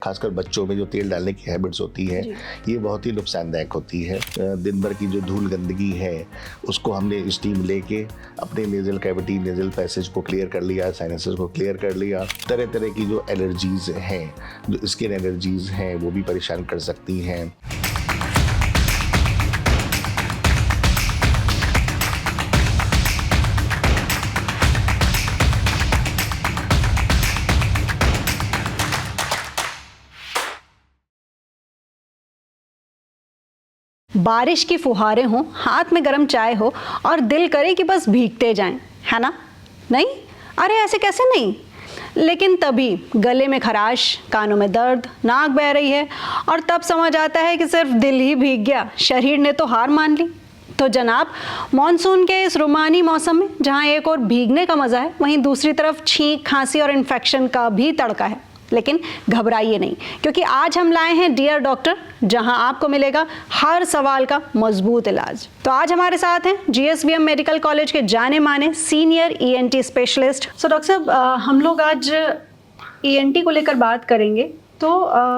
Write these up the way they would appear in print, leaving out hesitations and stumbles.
खासकर बच्चों में जो तेल डालने की हैबिट्स होती है ये बहुत ही नुकसानदायक होती है। दिन भर की जो धूल गंदगी है उसको हमने स्टीम लेके अपने नेजल कैविटी, नेजल पैसेज को क्लियर कर लिया, साइनसेस को क्लियर कर लिया। तरह तरह की जो एलर्जीज हैं, जो स्किन एलर्जीज हैं, वो भी परेशान कर सकती हैं। बारिश की फुहारें हों, हाथ में गर्म चाय हो और दिल करे कि बस भीगते जाएं, है ना? नहीं? अरे ऐसे कैसे नहीं? लेकिन तभी गले में खराश, कानों में दर्द, नाक बह रही है और तब समझ आता है कि सिर्फ दिल ही भीग गया, शरीर ने तो हार मान ली। तो जनाब, मॉनसून के इस रुमानी मौसम में जहां एक और भीगने का मज़ा है, वहीं दूसरी तरफ छींक, खांसी और इन्फेक्शन का भी तड़का है। लेकिन घबराइए नहीं, क्योंकि आज हम लाए हैं डियर डॉक्टर, जहां आपको मिलेगा हर सवाल का मजबूत इलाज। तो आज हमारे साथ हैं GSVM मेडिकल कॉलेज के जाने माने senior ENT specialist. So doctor साहब, हम लोग आज ENT को लेकर बात करेंगे। तो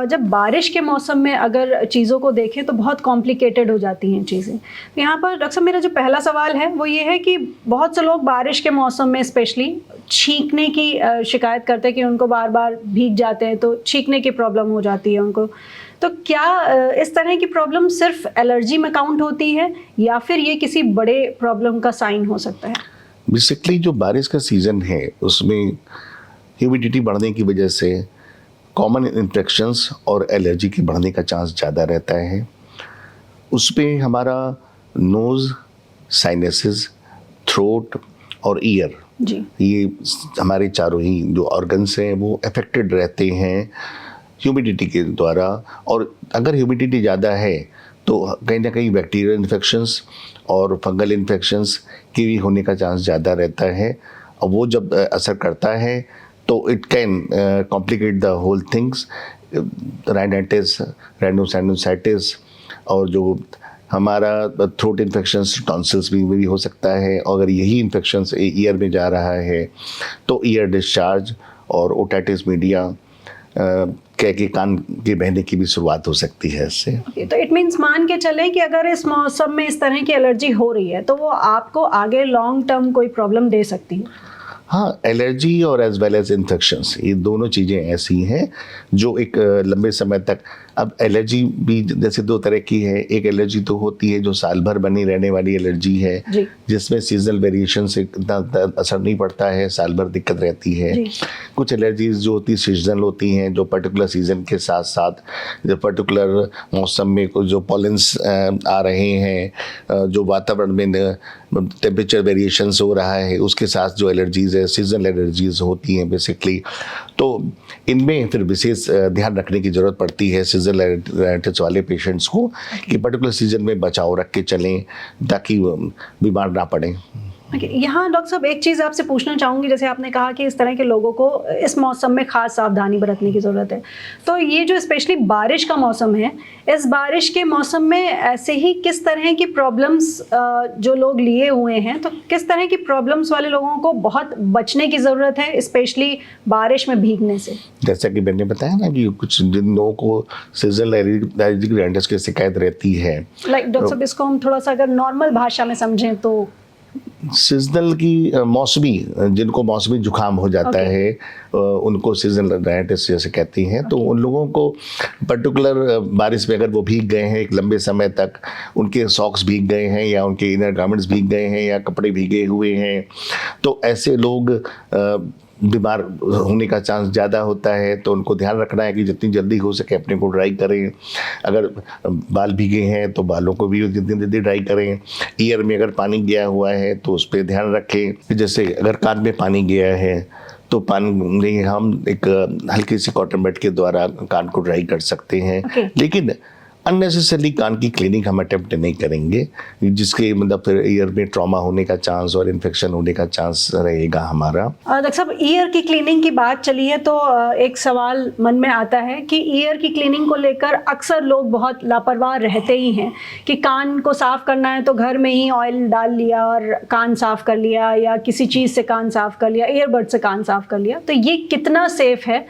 जब बारिश के मौसम में अगर चीज़ों को देखें तो बहुत कॉम्प्लिकेटेड हो जाती हैं चीज़ें। तो यहाँ पर डॉक्टर साहब, मेरा जो पहला सवाल है वो ये है कि बहुत से लोग बारिश के मौसम में स्पेशली छींकने की शिकायत करते हैं कि उनको बार बार भीग जाते हैं, तो छींकने की प्रॉब्लम हो जाती है उनको। तो क्या इस तरह की प्रॉब्लम सिर्फ एलर्जी में काउंट होती है या फिर ये किसी बड़े प्रॉब्लम का साइन हो सकता है? बेसिकली जो बारिश का सीज़न है उसमें ह्यूमिडिटी बढ़ने की वजह से कॉमन इन्फेक्शंस और एलर्जी के बढ़ने का चांस ज़्यादा रहता है। उसमें हमारा नोज़, साइनसेस, थ्रोट और ईयर, ये हमारे चारों ही जो ऑर्गन्स हैं वो अफेक्टेड रहते हैं ह्यूमिडिटी के द्वारा। और अगर ह्यूमिडिटी ज़्यादा है तो कहीं ना कहीं बैक्टीरियल इन्फेक्शंस और फंगल इन्फेक्शंस की भी होने का चांस ज़्यादा रहता है। और वो जब असर करता है तो it can complicate the whole things, rhinitis, rhinosinusitis, और जो हमारा थ्रोट इन्फेक्शंस, टॉन्सिल्स भी हो सकता है। और अगर यही इन्फेक्शंस ईयर में जा रहा है तो ईयर डिस्चार्ज और ओटाइटिस मीडिया, कह के कान के बहने की भी शुरुआत हो सकती है इससे। तो इट मीन्स मान के चलें कि अगर इस मौसम में इस तरह की एलर्जी हो रही है तो वो आपको आगे लॉन्ग टर्म कोई प्रॉब्लम दे सकती है। हाँ, एलर्जी और एज वेल एज इन्फेक्शंस, ये दोनों चीज़ें ऐसी हैं जो एक लंबे समय तक, अब एलर्जी भी जैसे दो तरह की है। एक एलर्जी तो होती है जो साल भर बनी रहने वाली एलर्जी है, जिसमें सीजनल वेरिएशन से इतना असर नहीं पड़ता है, साल भर दिक्कत रहती है। कुछ एलर्जीज जो होती सीजनल होती हैं, जो पर्टिकुलर सीजन के साथ साथ जो पर्टिकुलर मौसम में कुछ जो पॉलेंस आ रहे हैं, जो वातावरण में टेम्परेचर वेरिएशंस हो रहा है, उसके साथ जो एलर्जीज़ है, सीजनल एलर्जीज होती हैं बेसिकली। तो इनमें फिर विशेष ध्यान रखने की ज़रूरत पड़ती है सीजनल एलर्जिस वाले पेशेंट्स को, कि पर्टिकुलर सीजन में बचाव रख के चलें ताकि बीमार ना पड़ें। यहाँ डॉक्टर साहब एक चीज़ आपसे पूछना चाहूँगी, जैसे आपने कहा कि इस तरह के लोगों को इस मौसम में खास सावधानी बरतने की ज़रूरत है। तो ये जो स्पेशली बारिश का मौसम है, इस बारिश के मौसम में ऐसे ही किस तरह की प्रॉब्लम्स जो लोग लिए हुए हैं, तो किस तरह की प्रॉब्लम्स वाले लोगों को बहुत बचने की ज़रूरत है स्पेशली बारिश में भीगने से? जैसा कि मैंने बताया ना कि कुछ जिन लोगों को सीजनल एलर्जिक राइनाइटिस की शिकायत रहती है, डॉक्टर साहब इसको हम थोड़ा सा अगर नॉर्मल भाषा में समझें तो सीजनल की मौसमी, जिनको मौसमी जुकाम हो जाता है उनको सीजनल राइनाइटिस जैसे कहती हैं। तो उन लोगों को पर्टिकुलर बारिश में अगर वो भीग गए हैं एक लंबे समय तक, उनके सॉक्स भीग गए हैं या उनके इनर गारमेंट्स भीग गए हैं या कपड़े भीगे हुए हैं, तो ऐसे लोग बीमार होने का चांस ज़्यादा होता है। तो उनको ध्यान रखना है कि जितनी जल्दी हो सके अपने को ड्राई करें। अगर बाल भीगे हैं तो बालों को भी जितनी जल्दी ड्राई करें। ईयर में अगर पानी गया हुआ है तो उस पर ध्यान रखें। जैसे अगर कान में पानी गया है तो पानी में हम एक हल्की सी कॉटन बड के द्वारा कान को ड्राई कर सकते हैं। लेकिन अननेसेसरली कान की क्लीनिंग हम अटेम्प्ट नहीं करेंगे, जिसके मतलब फिर ईयर में ट्रॉमा होने का चांस और इन्फेक्शन होने का चांस रहेगा हमारा। डॉक्टर साहब, ईयर की क्लीनिंग की बात चली है तो एक सवाल मन में आता है कि ईयर की क्लीनिंग को लेकर अक्सर लोग बहुत लापरवाह रहते ही हैं कि कान को साफ़ करना है तो घर में ही ऑयल डाल लिया और कान साफ़ कर लिया, या किसी चीज़ से कान साफ़ कर लिया, ईयरबड से कान साफ़ कर लिया। तो ये कितना सेफ़ है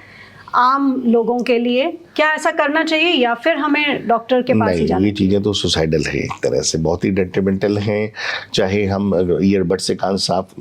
आम लोगों के लिए? क्या ऐसा करना चाहिए या फिर हमें डॉक्टर के पास ही नहीं, जाना? ये चीज़ें तो सुसाइडल है, एक तरह से बहुत ही डेट्रीमेंटल हैं। चाहे हम ईयरबड से कान साफ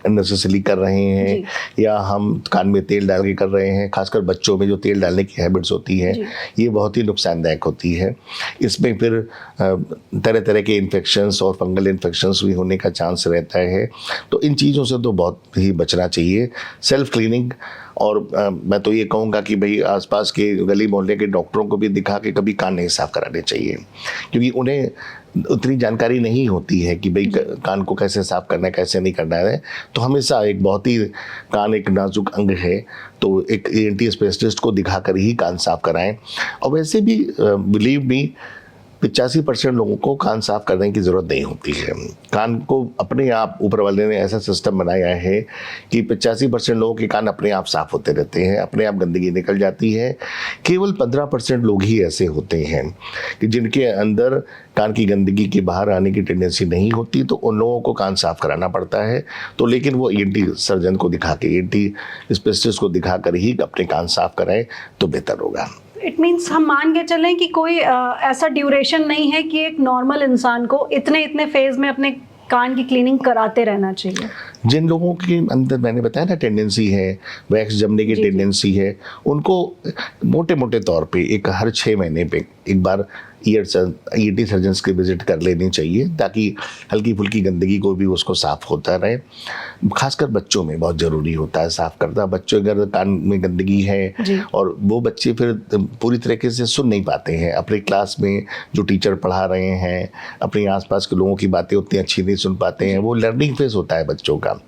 अननेसेसरली कर रहे हैं या हम कान में तेल डाल के कर रहे हैं, खासकर बच्चों में जो तेल डालने की हैबिट्स होती है ये बहुत ही नुकसानदायक होती है। इसमें फिर तरह तरह के इन्फेक्शंस और फंगल इन्फेक्शंस भी होने का चांस रहता है। तो इन चीज़ों से तो बहुत ही बचना चाहिए। सेल्फ क्लीनिंग, और मैं तो ये कहूँगा कि भाई आसपास के गली मोहल्ले के डॉक्टरों को भी दिखा के कभी कान नहीं साफ कराने चाहिए, क्योंकि उन्हें उतनी जानकारी नहीं होती है कि भाई कान को कैसे साफ करना है, कैसे नहीं करना है। तो हमेशा एक बहुत ही, कान एक नाजुक अंग है, तो एक ENT स्पेशलिस्ट को दिखाकर ही कान साफ कराएं। और वैसे भी बिलीव मी 85% लोगों को कान साफ करने की ज़रूरत नहीं होती है। कान को अपने आप ऊपर वाले ने ऐसा सिस्टम बनाया है कि 85% लोगों के कान अपने आप साफ होते रहते हैं, अपने आप गंदगी निकल जाती है। केवल 15% लोग ही ऐसे होते हैं कि जिनके अंदर कान की गंदगी के बाहर आने की टेंडेंसी नहीं होती, तो उन लोगों को कान साफ कराना पड़ता है। तो लेकिन वो ENT सर्जन को दिखा के, ENT स्पेशलिस्ट को दिखा कर ही अपने कान साफ कराएं तो बेहतर होगा। इट मीन्स हम मान के चलें कि कोई ऐसा ड्यूरेशन नहीं है कि एक नॉर्मल इंसान को इतने फेज में अपने कान की क्लीनिंग कराते रहना चाहिए। जिन लोगों के अंदर मैंने बताया ना टेंडेंसी है, वैक्स जमने की टेंडेंसी है, उनको मोटे मोटे तौर पे हर 6 महीने पे एक बार ENT सर्जन्स के विजिट कर लेनी चाहिए, ताकि हल्की फुल्की गंदगी को भी उसको साफ होता रहे। खासकर बच्चों में बहुत ज़रूरी होता है साफ करना। बच्चों अगर कान में गंदगी है और वो बच्चे फिर पूरी तरीके से सुन नहीं पाते हैं, अपने क्लास में जो टीचर पढ़ा रहे हैं, अपने आसपास के लोगों की बातें उतनी अच्छी नहीं सुन पाते हैं। वो लर्निंग फेज होता है बच्चों का।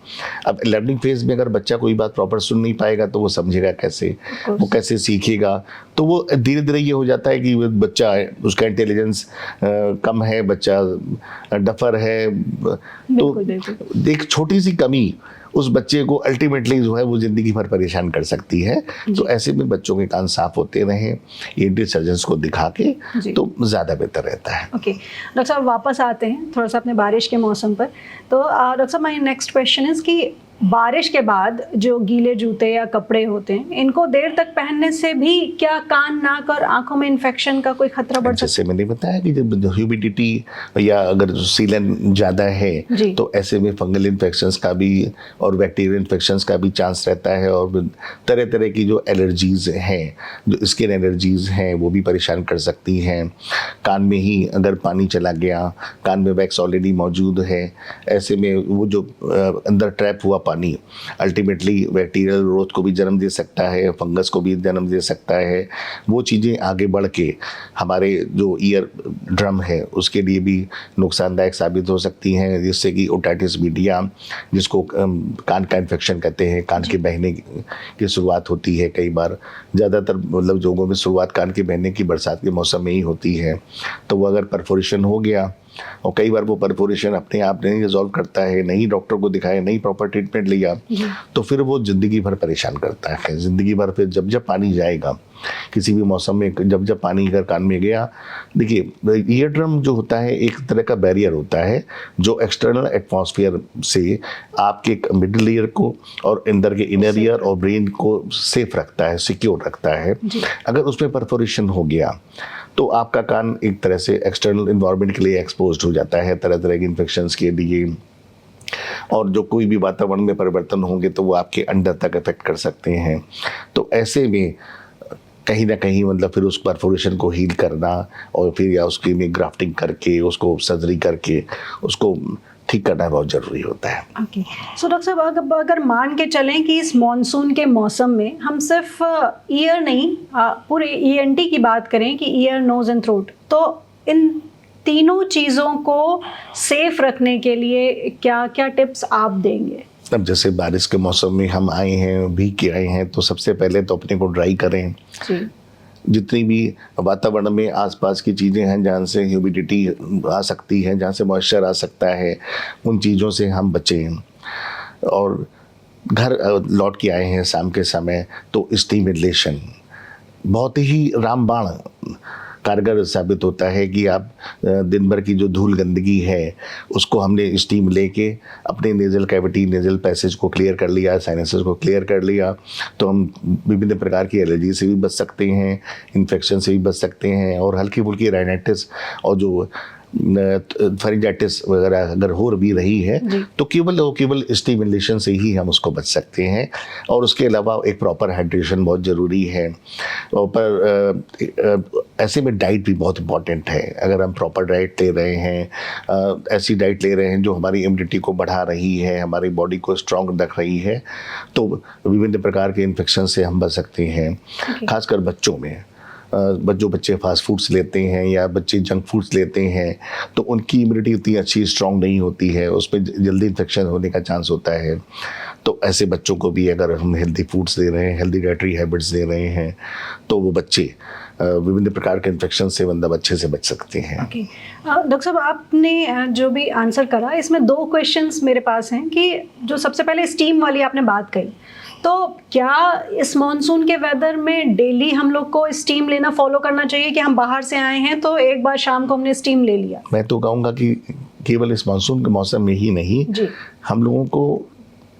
अब लर्निंग फेज में अगर बच्चा कोई बात प्रॉपर सुन नहीं पाएगा तो वो समझेगा कैसे, वो कैसे सीखेगा? तो वो धीरे धीरे ये हो जाता है कि बच्चा उसका इंटेलिजेंस कम है, बच्चा डफर है। तो एक छोटी सी कमी उस बच्चे को अल्टीमेटली जो है वो ज़िंदगी भर परेशान कर सकती है। तो ऐसे में बच्चों के कान साफ होते रहें, ENT सर्जन्स को दिखा के, तो ज़्यादा बेहतर रहता है। ओके डॉक्टर साहब, वापस आते हैं थोड़ा सा अपने बारिश के मौसम पर। तो डॉक्टर साहब, माय नेक्स्ट क्वेश्चन इज़ कि बारिश के बाद जो गीले जूते या कपड़े होते हैं, इनको देर तक पहनने से भी क्या कान, नाक और आंखों में इन्फेक्शन का कोई खतरा बढ़ सकता है? जैसे मैंने बताया कि जब ह्यूमिडिटी या अगर सीलन ज़्यादा है तो ऐसे में फंगल इन्फेक्शंस का भी और बैक्टीरियल इन्फेक्शंस का भी चांस रहता है। और तरह तरह की जो एलर्जीज़ हैं, जो स्किन एलर्जीज़ हैं, वो भी परेशान कर सकती हैं। कान में ही अगर पानी चला गया, कान में वैक्स ऑलरेडी मौजूद है, ऐसे में वो जो अंदर ट्रैप हुआ पानी अल्टीमेटली बैक्टीरियल ग्रोथ को भी जन्म दे सकता है, फंगस को भी जन्म दे सकता है। वो चीज़ें आगे बढ़ के हमारे जो ईयर ड्रम है उसके लिए भी नुकसानदायक साबित हो सकती हैं, जिससे कि ओटाइटिस मीडिया, जिसको कान का इन्फेक्शन कहते हैं, कान के बहने की शुरुआत होती है। कई बार ज़्यादातर मतलब लोगों में शुरुआत कान के बहने की बरसात के मौसम में ही होती है। तो वो अगर परफोरेशन हो गया, और कई बार वो परफोरेशन अपने आप नहीं रिजॉल्व करता है, नहीं डॉक्टर को दिखाया, नहीं प्रॉपर ट्रीटमेंट लिया, तो फिर वो ज़िंदगी भर परेशान करता है। ज़िंदगी भर फिर जब जब पानी जाएगा, किसी भी मौसम में जब जब पानी अगर कान में गया, देखिए ईयर ड्रम जो होता है एक तरह का बैरियर होता है जो एक्सटर्नल एटमॉस्फेयर से आपके मिडिल ईयर को और अंदर के इनर ईयर और ब्रेन को सेफ रखता है, सिक्योर रखता है। अगर उसमें परफोरेशन हो गया तो आपका कान एक तरह से एक्सटर्नल इन्वायरमेंट के लिए एक्सपोज्ड हो जाता है, तरह तरह के इन्फेक्शंस के लिए। और जो कोई भी वातावरण में परिवर्तन होंगे तो वो आपके अंदर तक इफेक्ट कर सकते हैं। तो ऐसे में कहीं ना कहीं मतलब फिर उस परफोरेशन को हील करना और फिर या उसकी में ग्राफ्टिंग करके, उसको सर्जरी करके उसको ठीक करना बहुत ज़रूरी होता है। ओके सो डॉक्टर साहब, अगर मान के चलें कि इस मॉनसून के मौसम में हम सिर्फ ईयर नहीं, पूरे ENT की बात करें कि ईयर, नोज एंड थ्रोट, तो इन तीनों चीज़ों को सेफ रखने के लिए क्या क्या टिप्स आप देंगे? अब जैसे बारिश के मौसम में हम आए हैं, भीग के आए हैं, तो सबसे पहले तो अपने को ड्राई करें। जितनी भी वातावरण में आसपास की चीज़ें हैं जहाँ से ह्यूमिडिटी आ सकती है, जहाँ से मॉइस्चर आ सकता है, उन चीज़ों से हम बचें। और घर लौट के आए हैं शाम के समय तो स्टीम इनहेलेशन बहुत ही रामबाण कारगर साबित होता है कि आप दिन भर की जो धूल गंदगी है उसको हमने स्टीम लेके अपने नेजल कैविटी, नेजल पैसेज को क्लियर कर लिया, साइनसेस को क्लियर कर लिया, तो हम विभिन्न प्रकार की एलर्जी से भी बच सकते हैं, इन्फेक्शन से भी बच सकते हैं, और हल्की फुल्की राइनाइटिस और जो फेरिंजाइटिस वगैरह अगर हो भी रही है तो केवल स्टिमुलेशन से ही हम उसको बच सकते हैं। और उसके अलावा एक प्रॉपर हाइड्रेशन बहुत ज़रूरी है। और पर ऐसे में डाइट भी बहुत इम्पॉर्टेंट है। अगर हम प्रॉपर डाइट ले रहे हैं, ऐसी डाइट ले रहे हैं जो हमारी इम्यूनिटी को बढ़ा रही है, हमारी बॉडी को स्ट्रॉन्ग रख रही है, तो विभिन्न प्रकार के इन्फेक्शन से हम बच सकते हैं। खासकर बच्चों में जो बच्चे फास्ट फूड्स लेते हैं या बच्चे जंक फूड्स लेते हैं तो उनकी इम्यूनिटी उतनी अच्छी स्ट्रॉन्ग नहीं होती है, उस पर जल्दी इन्फेक्शन होने का चांस होता है। तो ऐसे बच्चों को भी अगर हम हेल्दी फूड्स दे रहे हैं, हेल्दी डाइटरी हैबिट्स दे रहे हैं, तो वो बच्चे विभिन्न प्रकार के इन्फेक्शन से मतलब अच्छे से बच सकते हैं। डॉक्टर साहब, आपने जो भी आंसर करा इसमें 2 क्वेश्चंस मेरे पास हैं कि जो सबसे पहले स्टीम वाली आपने बात कही, तो क्या इस मॉनसून के वेदर में डेली हम लोग को स्टीम लेना फॉलो करना चाहिए कि हम बाहर से आए हैं तो एक बार शाम को हमने स्टीम ले लिया? मैं तो कहूँगा कि केवल इस मानसून के मौसम में ही नहीं, हम लोगों को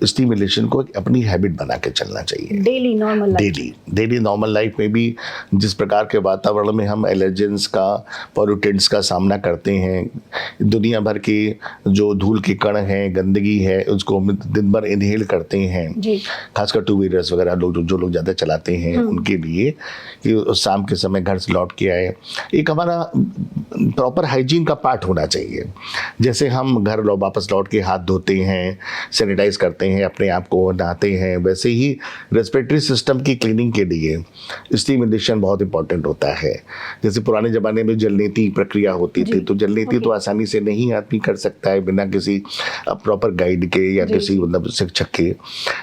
स्टिमुलेशन को अपनी हैबिट बना के चलना चाहिए। डेली नॉर्मल लाइफ में भी जिस प्रकार के वातावरण में हम एलर्जेंस का, पॉल्यूटेंट्स का सामना करते हैं, दुनिया भर के जो धूल के कण हैं, गंदगी है, उसको हम दिन भर इनहेल करते हैं, खासकर 2 व्हीलर्स वगैरह जो लोग ज़्यादा चलाते हैं उनके लिए, कि शाम के समय घर से लौट के आए, एक हमारा प्रॉपर हाइजीन का पार्ट होना चाहिए। जैसे हम घर वापस लौट के हाथ धोते हैं, सैनिटाइज करते हैं, अपने आप को नहाते हैं, वैसे ही रेस्पिरेटरी सिस्टम की क्लीनिंग के लिए स्टिमुलेशन बहुत इंपॉर्टेंट होता है। जैसे पुराने ज़माने में जलनेती प्रक्रिया होती थी, तो जलनेती तो आसानी से नहीं आदमी कर सकता है बिना किसी प्रॉपर गाइड के या किसी मतलब शिक्षक के,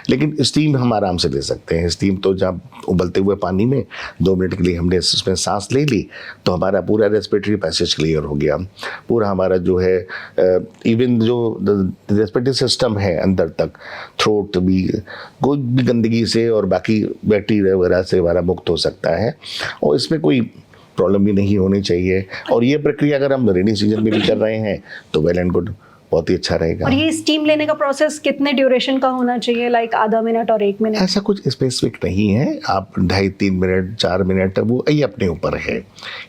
लेकिन स्टीम हम आराम से ले सकते हैं। स्टीम तो जब उबलते हुए पानी में 2 मिनट के लिए हमने उसमें सांस ले ली तो हमारा पूरा रेस्पिरेटरी पैसेज क्लियर हो गया, पूरा हमारा जो है इवन जो रेस्पिरेटरी सिस्टम है अंदर तक, थ्रोट भी कोई भी गंदगी से और बाकी बैक्टीरिया वगैरह से हमारा मुक्त हो सकता है, और इसमें कोई प्रॉब्लम भी नहीं होनी चाहिए। और ये प्रक्रिया अगर हम रेनी सीजन में भी कर रहे हैं तो वेल एंड गुड, बहुत ही अच्छा रहेगा। और ये स्टीम लेने का प्रोसेस कितने ड्यूरेशन का होना चाहिए, लाइक आधा मिनट और 1 मिनट? ऐसा कुछ स्पेसिफिक नहीं है, आप 2.5-3 मिनट 4 मिनट वो ये अपने ऊपर है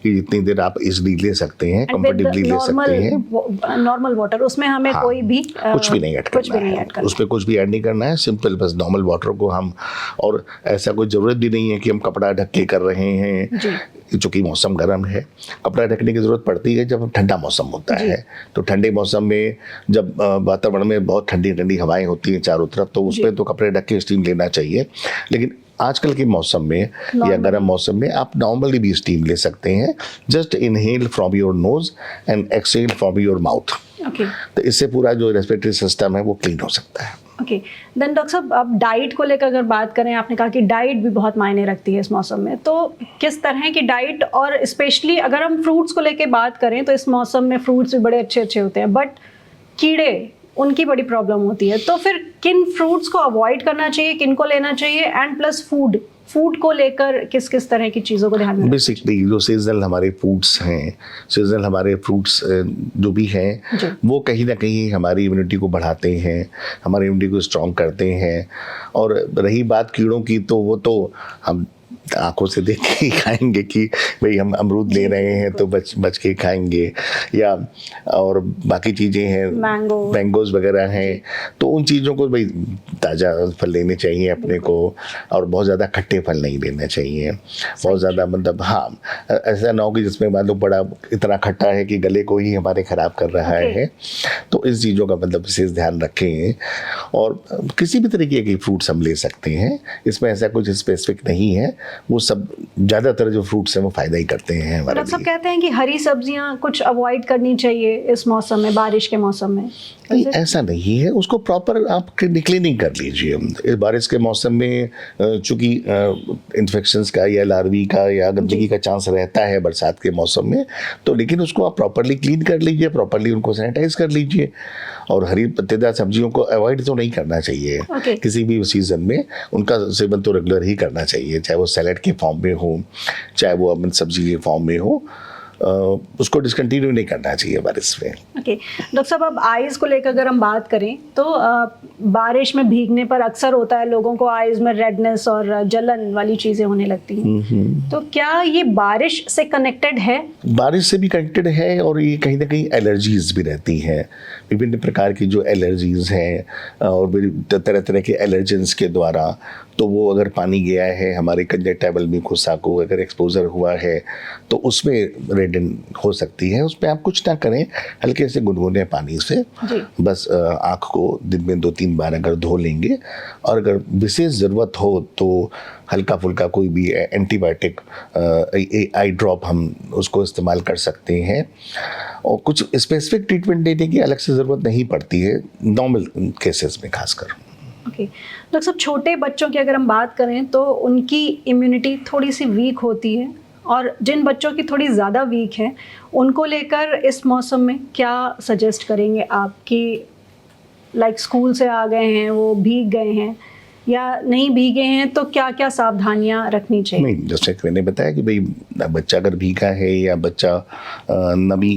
कि जितनी देर आप इजली ले सकते हैं, कंफर्टेबली ले सकते हैं। नॉर्मल वाटर, उसमें हमें कोई भी कुछ भी नहीं ऐड करना है, उसमें कुछ भी ऐड नहीं करना है, सिंपल बस नॉर्मल वाटर को हम, और ऐसा कोई ज़रूरत भी नहीं है कि हम कपड़ा ढक के कर रहे हैं, चूँकि मौसम गर्म है। कपड़ा ढकने की ज़रूरत पड़ती है जब ठंडा मौसम होता है, तो ठंडे मौसम में जब वातावरण में बहुत ठंडी ठंडी हवाएं होती हैं चारों तरफ, तो उस पर तो कपड़े ढक के स्टीम लेना चाहिए। लेकिन आजकल के मौसम में या गर्म मौसम में आप नॉर्मली भी स्टीम ले सकते हैं। Just inhale from your nose and exhale from your mouth. तो इससे पूरा जो रेस्पिरेटरी सिस्टम है वो क्लीन हो सकता है। ओके, देन डॉक्टर साहब, अब डाइट को लेकर अगर बात करें, आपने कहा कि डाइट भी बहुत मायने रखती है इस मौसम में, तो किस तरह की डाइट, और स्पेशली अगर हम फ्रूट्स को लेकर बात करें तो इस मौसम में फ्रूट्स भी बड़े अच्छे अच्छे होते हैं, बट कीड़े, उनकी बड़ी प्रॉब्लम होती है, तो फिर किन फ्रूट्स को अवॉइड करना चाहिए, किन को लेना चाहिए, एंड प्लस फूड को लेकर किस किस तरह की चीज़ों को ध्यान में? बेसिकली जो सीजनल हमारे फूड्स हैं, सीजनल हमारे फ्रूट्स जो भी हैं, वो कहीं ना कहीं हमारी इम्यूनिटी को बढ़ाते हैं, हमारी इम्यूनिटी को स्ट्रॉन्ग करते हैं। और रही बात कीड़ों की, तो वो तो हम आंखों से देख के ही खाएंगे कि भाई हम अमरूद ले रहे हैं तो बच के खाएंगे, या और बाकी चीज़ें हैं, मैंगोज वगैरह हैं, तो उन चीज़ों को भाई ताज़ा फल लेने चाहिए अपने को, और बहुत ज़्यादा खट्टे फल नहीं लेने चाहिए। बहुत ज़्यादा मतलब हाँ, ऐसा ना हो कि जिसमें मान लो बड़ा इतना खट्टा है कि गले को ही हमारे ख़राब कर रहा है। तो इन चीज़ों का मतलब विशेष ध्यान रखें। और किसी भी तरीके की फ्रूट्स हम ले सकते हैं, इसमें ऐसा कुछ स्पेसिफिक नहीं है, वो सब ज़्यादातर जो फ्रूट्स हैं वो फ़ायदा ही करते हैं हमारे लिए। सब कहते हैं कि हरी सब्जियां कुछ अवॉइड करनी चाहिए इस मौसम में, बारिश के मौसम में। नहीं, ऐसा नहीं है, उसको प्रॉपर आप क्लीनिंग कर लीजिए। इस बारिश के मौसम में चूँकि इन्फेक्शंस का या लार्वी का या गंदगी का चांस रहता है बरसात के मौसम में, तो लेकिन उसको आप प्रॉपरली क्लीन कर लीजिए, प्रॉपरली उनको सैनिटाइज कर लीजिए। और हरी पत्तेदार सब्जियों को अवॉइड तो नहीं करना चाहिए किसी भी सीज़न में, उनका सेवन तो रेगुलर ही करना चाहिए, चाहे वो सैलेड के फॉर्म में हो, चाहे वो अपन सब्जी के फॉर्म में हो, उसको डिसकंटिन्यू नहीं करना चाहिए बारिश में। ओके डॉक्टर साहब, अब आइज़ को लेकर अगर हम बात करें तो बारिश में भीगने पर अक्सर होता है लोगों को आइज़ में रेडनेस और जलन वाली चीज़ें होने लगती हैं, तो क्या ये बारिश से कनेक्टेड है? बारिश से भी कनेक्टेड है, और ये कहीं ना कहीं एलर्जीज भी रहती हैं, विभिन्न प्रकार की जो एलर्जीज हैं और तरह तरह के एलर्जेंस के द्वारा। तो वो अगर पानी गया है हमारे कंजक्टिवल म्यूकोसा को, अगर एक्सपोजर हुआ है तो उसमें रेडन हो सकती है। उसमें आप कुछ ना करें, हल्के से गुनगुने पानी से बस आँख को दिन में 2-3 बार अगर धो लेंगे, और अगर विशेष ज़रूरत हो तो हल्का फुल्का कोई भी एंटीबायोटिक आई ड्रॉप हम उसको इस्तेमाल कर सकते हैं, और कुछ स्पेसिफिक ट्रीटमेंट देने की अलग से ज़रूरत नहीं पड़ती है नॉर्मल केसेस में खासकर। ओके डॉक्टर साहब, छोटे बच्चों की अगर हम बात करें तो उनकी इम्यूनिटी थोड़ी सी वीक होती है, और जिन बच्चों की थोड़ी ज़्यादा वीक है उनको लेकर इस मौसम में क्या सजेस्ट करेंगे आप कि लाइक स्कूल से आ गए हैं, वो भीग गए हैं या नहीं भीगे हैं, तो क्या क्या सावधानियां रखनी चाहिए? नहीं, जैसे मैंने बताया कि भाई बच्चा अगर भीगा है या बच्चा नमी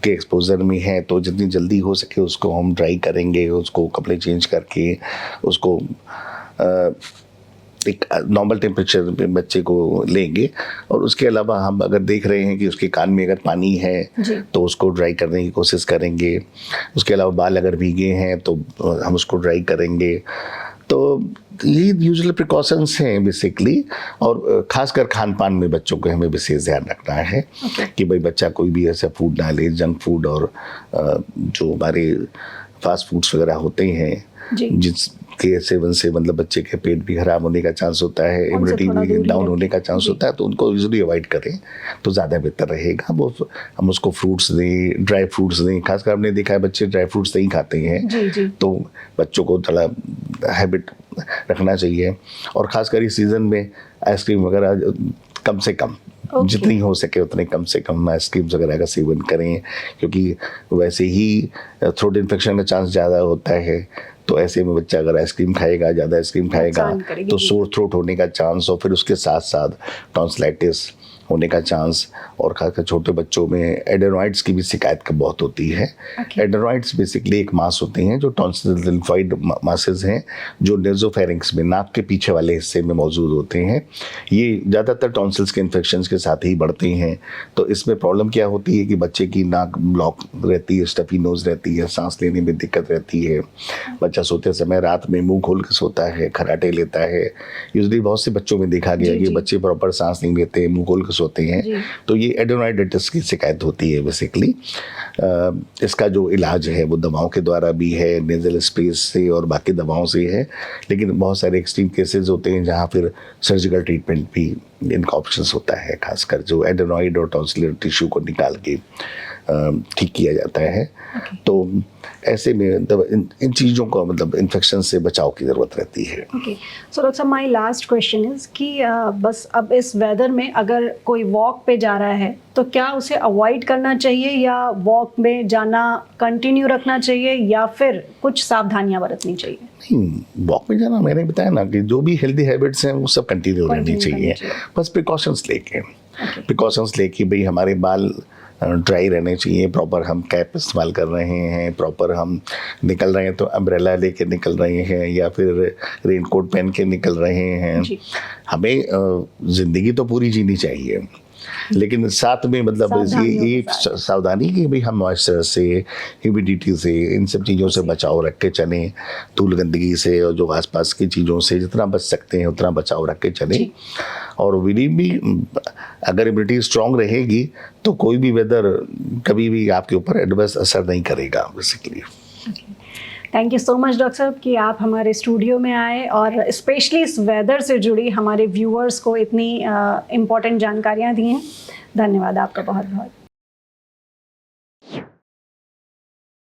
के एक्सपोजर में है तो जितनी जल्दी हो सके उसको हम ड्राई करेंगे, उसको कपड़े चेंज करके उसको एक नॉर्मल टेम्परेचर पे बच्चे को लेंगे। और उसके अलावा हम अगर देख रहे हैं कि उसके कान में अगर पानी है तो उसको ड्राई करने की कोशिश करेंगे। उसके अलावा बाल अगर भीगे हैं तो हम उसको ड्राई करेंगे। तो ये यूजुअल प्रिकॉशंस हैं बेसिकली, और खासकर खान पान में बच्चों को हमें विशेष ध्यान रखना है कि भाई बच्चा कोई भी ऐसा फूड ना ले, जंक फूड और जो हमारे फास्ट फूड्स वगैरह होते हैं जिसके सेवन से मतलब बच्चे के पेट भी खराब होने का चांस होता है, इम्यूनिटी भी डाउन होने का चांस होता है, तो उनको यूजुअली अवॉइड करें तो ज़्यादा बेहतर रहेगा। वो हम उसको फ्रूट्स दें, ड्राई फ्रूट्स दें। खासकर हमने देखा है बच्चे ड्राई फ्रूट्स नहीं खाते हैं, तो बच्चों को थोड़ा हैबिट रखना चाहिए। और ख़ासकर इस सीज़न में आइसक्रीम वगैरह कम से कम जितनी हो सके उतने कम से कम आइसक्रीम्स वगैरह का सेवन करें, क्योंकि वैसे ही थ्रोट इन्फेक्शन का चांस ज़्यादा होता है। तो ऐसे में बच्चा अगर आइसक्रीम खाएगा, ज़्यादा आइसक्रीम खाएगा तो सोर थ्रोट होने का चांस, और फिर उसके साथ साथ टॉन्सिलाइटिस होने का चांस। और खासकर छोटे बच्चों में एडेनोइड्स की भी शिकायत का बहुत होती है। एडेनोइड्स बेसिकली एक मास होते हैं जो टॉन्सिल लिम्फॉइड मासेस हैं जो नेज़ोफेरिंक्स में, नाक के पीछे वाले हिस्से में मौजूद होते हैं। ये ज़्यादातर टॉन्सिल्स के इन्फेक्शंस के साथ ही बढ़ते हैं। तो इसमें प्रॉब्लम क्या होती है कि बच्चे की नाक ब्लॉक रहती है, स्टफी नोज रहती है, सांस लेने में दिक्कत रहती है। बच्चा सोते समय रात में मुंह खोल के सोता है, खर्राटे लेता है। यूजुअली बहुत से बच्चों में देखा गया कि बच्चे प्रॉपर सांस नहीं लेते, मुंह खोल के सोते हैं, तो ये एडेनोइडिटिस की शिकायत होती है बेसिकली। इसका जो इलाज है वो दवाओं के द्वारा भी है, नेजल स्प्रे से और बाकी दवाओं से है, लेकिन बहुत सारे एक्सट्रीम केसेस होते हैं जहाँ फिर सर्जिकल ट्रीटमेंट भी इनका ऑप्शंस होता है, खासकर जो एडेनोइड और टॉन्सिलर टिश्यू को निकाल के ठीक किया जाता है। तो ऐसे में मतलब इन चीज़ों को मतलब इन्फेक्शन से बचाव की ज़रूरत रहती है। ओके सो डॉक्टर साहब, माय लास्ट क्वेश्चन इज़ कि बस अब इस वेदर में अगर कोई वॉक पे जा रहा है तो क्या उसे अवॉइड करना चाहिए, या वॉक में जाना कंटिन्यू रखना चाहिए, या फिर कुछ सावधानियां बरतनी चाहिए? नहीं, वॉक में जाना मैंने बताया ना कि जो भी हेल्दी हैबिट्स हैं वो सब कंटिन्यू रहनी चाहिए, बस प्रिकॉशंस लेके भाई हमारे बाल ड्राई रहने चाहिए, प्रॉपर हम कैप इस्तेमाल कर रहे हैं, प्रॉपर हम निकल रहे हैं तो अम्ब्रेला लेके निकल रहे हैं या फिर रेनकोट पहन के निकल रहे हैं। हमें ज़िंदगी तो पूरी जीनी चाहिए, लेकिन साथ में मतलब ये सावधानी कि भाई हम मॉइस्चर से, ह्यूमिडिटी से, इन सब चीज़ों से बचाव रख के चलें, धूल गंदगी से और जो आसपास की चीज़ों से जितना बच सकते हैं उतना बचाव रख के चलें। और विलीव भी अगर इम्यूनिटी स्ट्रांग रहेगी तो कोई भी वेदर कभी भी आपके ऊपर एडवर्स असर नहीं करेगा basically. Thank you so much doctor साहब कि आप हमारे स्टूडियो में आए और स्पेशली इस वेदर से जुड़ी हमारे व्यूअर्स को इतनी इम्पोर्टेंट जानकारियाँ दी हैं। धन्यवाद आपका बहुत बहुत।